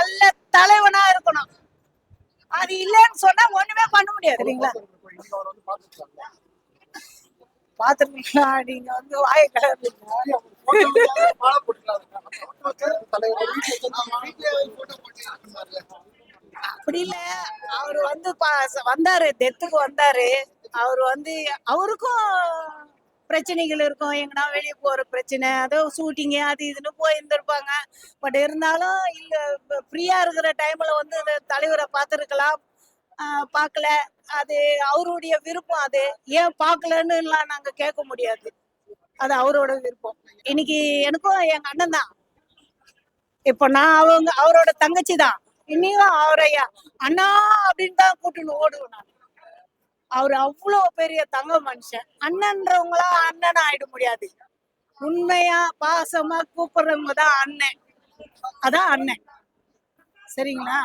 நல்ல தலைவனா இருக்கணும். அது இல்லைன்னு சொன்னா ஒண்ணுமே பண்ண முடியாது இல்லைங்களா? பாத்துருக்கீங்களா? நீங்க வந்து வாய கலர்றீங்க. அப்படி இல்ல, அவரு வந்து வந்தாரு, டெத்துக்கு வந்தாரு. அவரு வந்து அவருக்கும் பிரச்சனைகள் இருக்கும். எங்கன்னா வெளியே போற பிரச்சனை, அதோ ஷூட்டிங் அது இதுன்னு போயிருந்திருப்பாங்க. பட் இருந்தாலும் இல்ல, ஃப்ரீயா இருக்கிற டைம்ல வந்து தலைவரை பார்த்திருக்கலாம். பார்க்கல. அது அவருடைய விருப்பம். அது ஏன் பார்க்கலன்னு எல்லாம் நாங்க கேட்க முடியாது. அது அவரோட விருப்பம். இன்னைக்கு எனக்கும் எங்க அண்ணன் தான். இப்ப நான் அவரோட தங்கச்சி தான். இன்னையும் அவரையா அண்ணா அப்படின்னு தான் கூட்டின்னு ஓடுவேன் நான். அவரு அவ்வளவு பெரிய தங்க மனுஷன். அண்ணன்றவங்களா அண்ணன் ஆயிட முடியாது. உண்மையா பாசமா கூப்பிடுறவங்க தான் அண்ணன். அதான் அண்ணன். சரிங்களா?